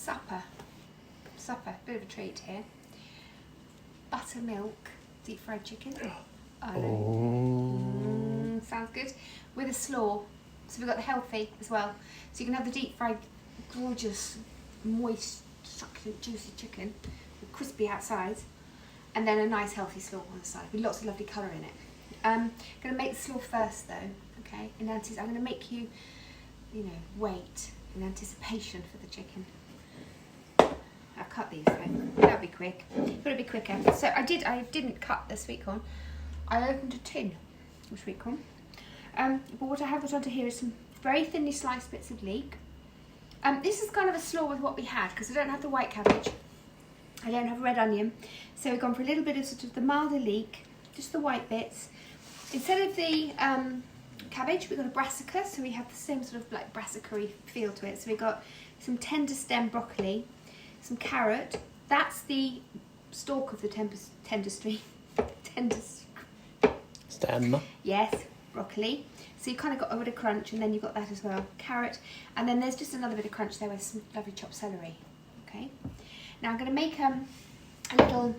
supper, bit of a treat here. Buttermilk, deep fried chicken. I know. Sounds good. With a slaw. So we've got the healthy as well. So you can have the deep fried, gorgeous, moist, succulent, juicy chicken, with crispy outside, and then a nice healthy slaw on the side with lots of lovely colour in it. I'm going to make the slaw first though, okay? I'm going to make you, wait in anticipation for the chicken. I'll cut these though. That'll be quick. Gotta be quicker. So I didn't cut the sweet corn. I opened a tin of sweet corn. But what I have got onto here is some very thinly sliced bits of leek. This is kind of a slaw with what we had because I don't have the white cabbage. I don't have red onion. So we've gone for a little bit of sort of the milder leek, just the white bits. Instead of the cabbage, we've got a brassica, so we have the same sort of like brassica-y feel to it. So we've got some tender stem broccoli, some carrot. That's the stalk of the tender stem. Yes, broccoli. So you kind of got a bit of crunch, and then you've got that as well. Carrot, and then there's just another bit of crunch there with some lovely chopped celery. Okay. Now I'm going to make a little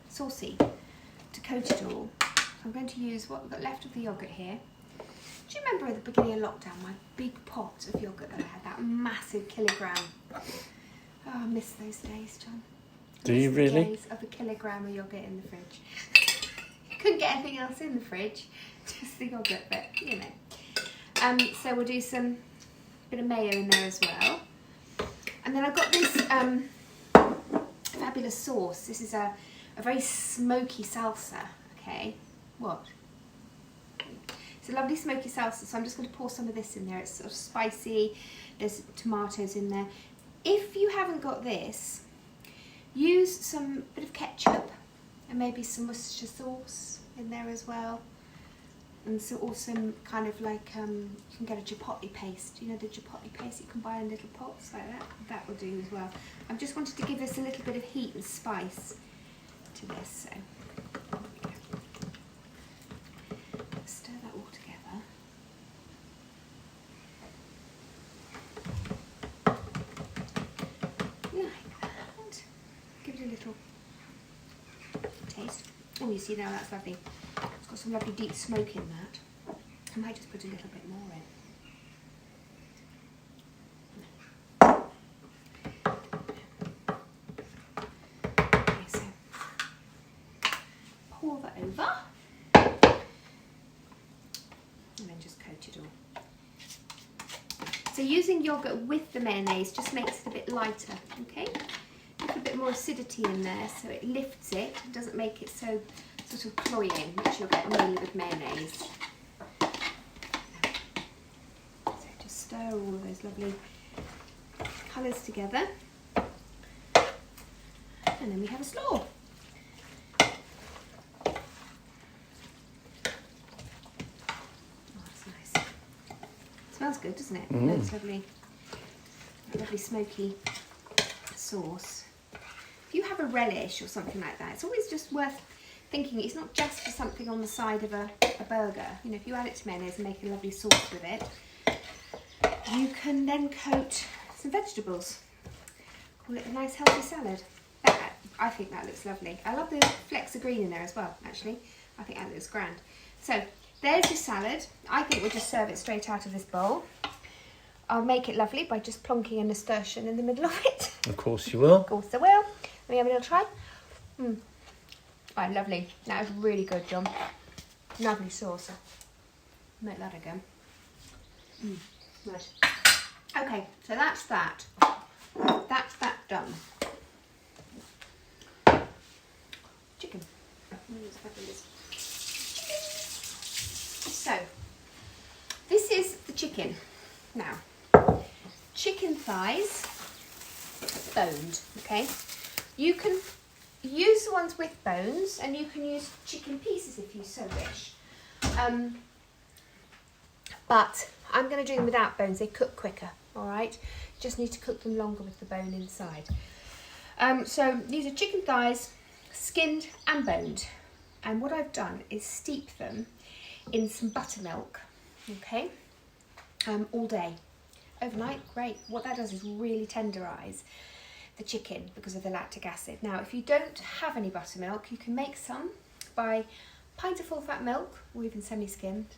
saucy to coat it all. So I'm going to use what we've got left of the yoghurt here. Do you remember at the beginning of lockdown, my big pot of yoghurt that I had, that massive kilogram? Oh, I miss those days, John. Do you really? Days of a kilogram of yoghurt in the fridge. Couldn't get anything else in the fridge, just the yoghurt, but so we'll do some bit of mayo in there as well. And then I've got this fabulous sauce. This is a very smoky salsa, okay? What? It's a lovely smoky salsa, so I'm just going to pour some of this in there. It's sort of spicy, there's tomatoes in there. If you haven't got this, use some bit of ketchup and maybe some Worcestershire sauce in there as well. And so also kind of like, you can get a Chipotle paste. You know the Chipotle paste you can buy in little pots like that? That will do as well. I just wanted to give this a little bit of heat and spice to this, so stir that all together. Like that. Give it a little taste. Oh, you see now that's lovely. It's got some lovely deep smoke in that. I might just put a little bit more in. Okay, so pour that over. And then just coat it all. So using yoghurt with the mayonnaise just makes it a bit lighter, okay? A little bit more acidity in there so it lifts it and doesn't make it so sort of cloying, which you'll get mainly with mayonnaise. So just stir all of those lovely colours together. And then we have a slaw. Oh, that's nice. Smells good, doesn't it? It's lovely. Lovely smoky sauce. If you have a relish or something like that, it's always just worth thinking it's not just for something on the side of a burger. You know, if you add it to mayonnaise and make a lovely sauce with it, you can then coat some vegetables. Call it a nice healthy salad. I think that looks lovely. I love the flecks of green in there as well, actually. I think that looks grand. So there's your salad. I think we'll just serve it straight out of this bowl. I'll make it lovely by just plonking a nasturtium in the middle of it. Of course you will. Of course I will. Let me have a little try. Oh, lovely. That was really good, John. Lovely sauce. Make that again. Nice. Okay, so that's that. That's that done. Chicken. So, this is the chicken. Now, chicken thighs, boned, okay? You can use the ones with bones and you can use chicken pieces if you so wish. But I'm going to do them without bones. They cook quicker, all right? You just need to cook them longer with the bone inside. So these are chicken thighs, skinned and boned. And what I've done is steep them in some buttermilk, okay, all day. overnight, great. What that does is really tenderise the chicken because of the lactic acid. Now, if you don't have any buttermilk, you can make some by pint of full fat milk or even semi-skimmed,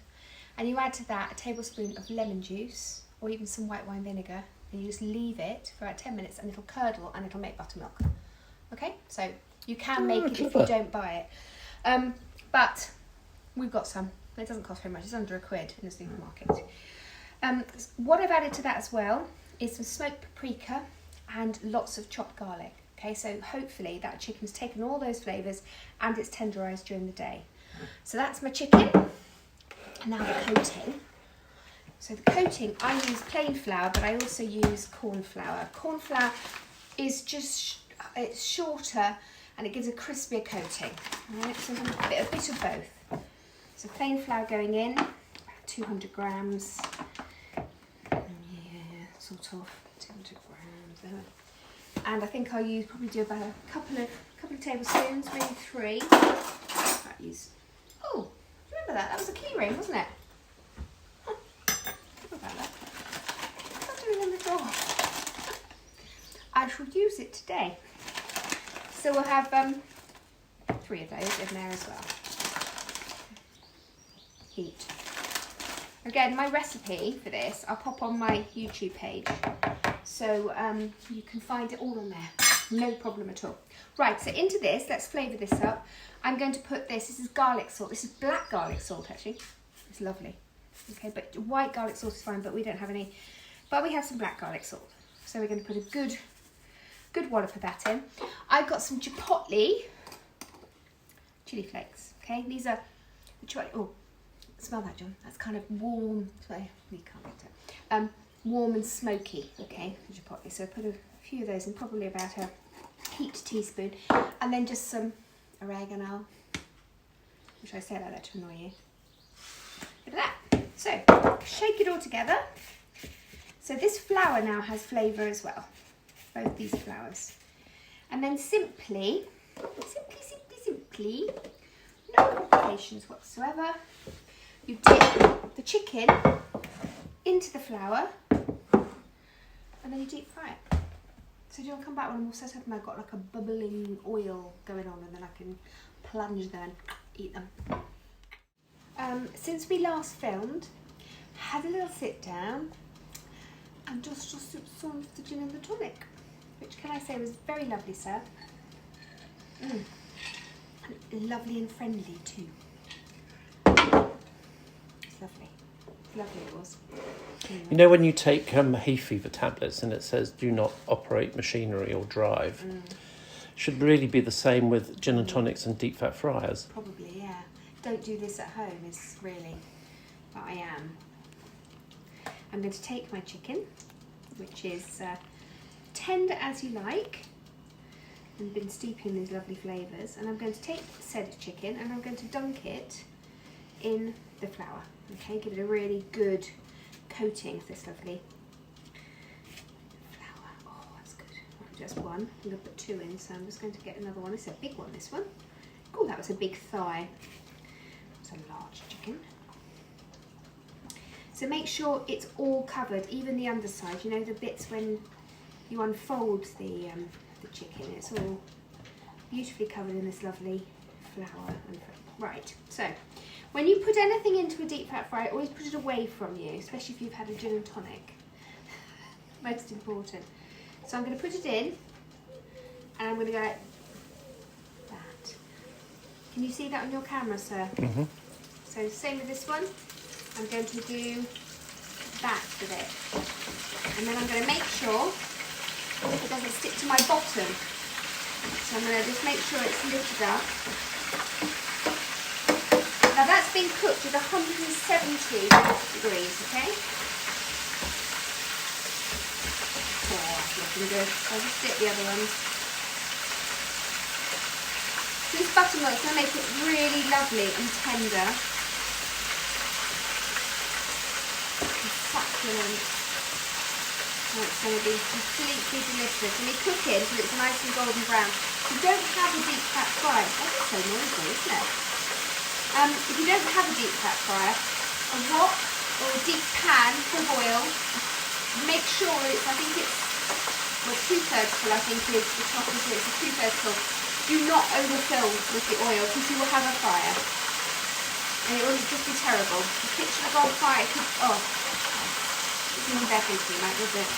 and you add to that a tablespoon of lemon juice or even some white wine vinegar, and you just leave it for about 10 minutes and it'll curdle and it'll make buttermilk. Okay, so you can make it if you don't buy it. But we've got some. It doesn't cost very much, it's under £1 in the supermarket. What I've added to that as well is some smoked paprika and lots of chopped garlic. Okay, so hopefully that chicken's taken all those flavours and it's tenderised during the day. So that's my chicken. And now the coating. So the coating, I use plain flour, but I also use cornflour. Cornflour is just, it's shorter and it gives a crispier coating. All right, so a bit of both. So plain flour going in, 200 grams. Yeah, sort of 200 grams there. And I think I'll probably do about a couple of tablespoons, maybe 3. Oh, remember that? That was a key ring, wasn't it? About that. I can't do it before. I shall use it today. So we'll have 3 of those in there as well. Heat. Again, my recipe for this, I'll pop on my YouTube page. So you can find it all on there. No problem at all. Right, so into this, let's flavour this up. I'm going to put this is garlic salt. This is black garlic salt actually. It's lovely. Okay, but white garlic salt is fine, but we don't have any. But we have some black garlic salt. So we're going to put a good wallop of that in. I've got some Chipotle chili flakes. Okay, these are the Chipotle. Oh, smell that, John. That's kind of warm. Sorry, you can't get it. Warm and smoky. Okay, for Chipotle. So I put a few of those in, probably about a heaped teaspoon, and then just some oregano. Which I say like that to annoy you. Look at that. So shake it all together. So this flour now has flavour as well. Both these flours. And then simply, no complications whatsoever, you dip the chicken into the flour and then you deep fry it. So do you want to come back when I'm all set up and I've got like a bubbling oil going on, and then I can plunge them and eat them. Since we last filmed, had a little sit down and just some of the gin and the tonic, which can I say was very lovely, sir. And lovely and friendly too. It's lovely. It's lovely it was. Anyway. You know when you take hay fever tablets and it says do not operate machinery or drive, should really be the same with gin and tonics and deep fat fryers. Probably, yeah. Don't do this at home is really, but I am. I'm going to take my chicken, which is tender as you like, and been steeping these lovely flavours, and I'm going to take said chicken and I'm going to dunk it in the flour. Okay, give it a really good coating of this lovely flour. Oh, that's good. Right, just one. I'm going to put 2 in, so I'm just going to get another one. This is a big one, this one. Oh, that was a big thigh. It's a large chicken. So make sure it's all covered, even the underside. You know the bits when you unfold the chicken. It's all beautifully covered in this lovely flour. Right. So when you put anything into a deep fat fryer, always put it away from you, especially if you've had a gin and tonic. Most important. So I'm going to put it in, and I'm going to go like that. Can you see that on your camera, sir? Mm-hmm. So same with this one. I'm going to do that with it. And then I'm going to make sure it doesn't stick to my bottom. So I'm going to just make sure it's lifted up. Now that's been cooked at 170 degrees, okay? Oh, that's looking good. I'll just dip the other ones. This buttermilk's going to make it really lovely and tender. Succulent. Oh, it's going to be completely delicious. And we cook it until it's nice and golden brown. If you don't have a deep fat fryer, that's so noisy, isn't it? If you don't have a deep fat fryer, a wok or a deep pan full of oil, make sure it's, I think it's, well, 2/3 full, I think is the top, is it? It's a 2/3 full. Do not overfill with the oil because you will have a fire. And it will just be terrible. The kitchen will go on fire. It could, oh, it didn't be too much, was it?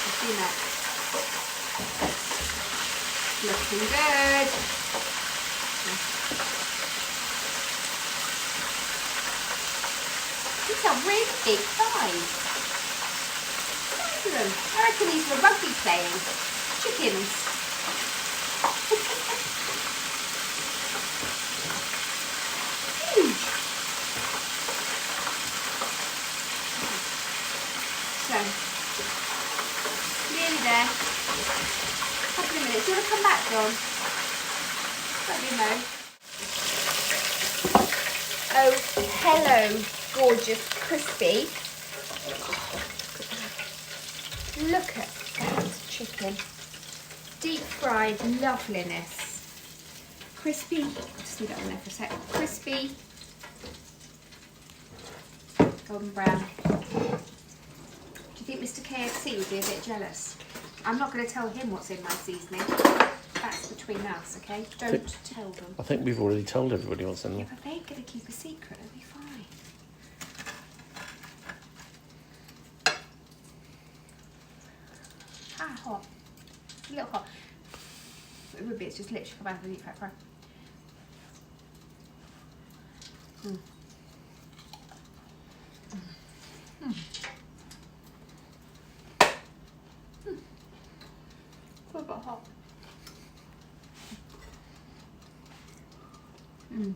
I've seen that. Looking good. These are really big thighs. Look at them. I reckon these were rugby playing chickens. Huge. So, nearly there. A couple of minutes. Do you want to come back, John? Let me know. Oh, hello, gorgeous, crispy. Look at that chicken. Deep fried loveliness. Crispy. I'll just leave that on there for a sec. Crispy. Golden brown. Do you think Mr. KFC would be a bit jealous? I'm not going to tell him what's in my seasoning. That's between us, okay? Don't tell them. I think we've already told everybody what's in them. Yeah, but they're going to keep a secret. It'll be fine. Hot. A little hot. It would be. It's just literally come out of the deep fat fry. Mm. Mm. Mm. It's a bit hot. Mm.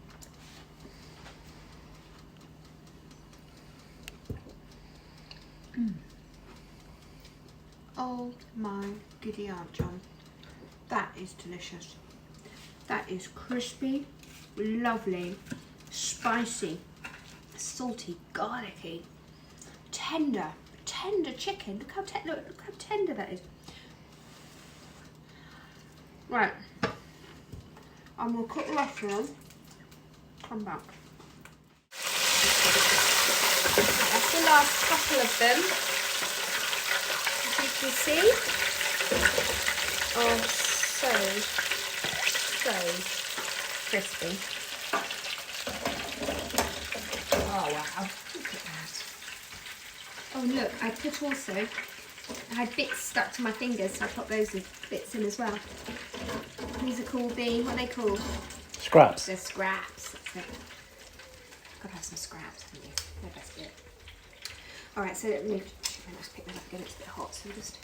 Mm. Oh my goody aunt John. That is delicious. That is crispy, lovely, spicy, salty, garlicky, tender chicken. Look how look how tender that is. Right. I'm gonna cook the rest of them. Come back. That's the last couple of them. As you can see, are so crispy. Oh wow, look at that. Oh look, I had bits stuck to my fingers, so I put those bits in as well. These are called what are they called? Scraps. They're scraps. That's it. Gotta have some scraps, haven't you? They're best bit. Alright, so let me just pick that up again, it's a bit hot, so we'll just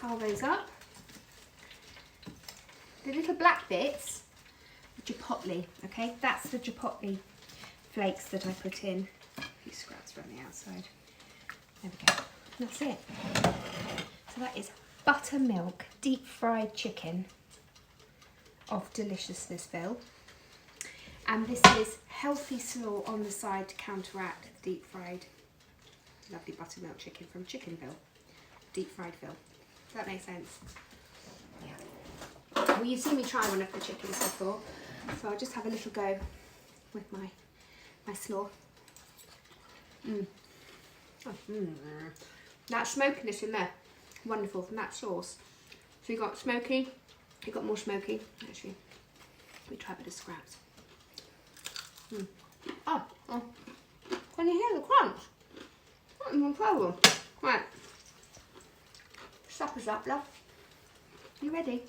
pile those up. The little black bits, the chipotle, okay? That's the chipotle flakes that I put in. A few scraps around the outside. There we go. That's it. So that is buttermilk deep fried chicken of deliciousnessville. And this is healthy slaw on the side to counteract the deep fried lovely buttermilk chicken from Chickenville. Deep fried Ville. Does that make sense? Yeah. Well, you've seen me try one of the chickens before, so I'll just have a little go with my slaw. Mm. Oh, that smokiness in there, wonderful from that sauce. So you got smoky, you got more smoky. Actually, we try a bit of scraps. Oh, can you hear the crunch? Not even a problem. Right, supper's up, love. You ready?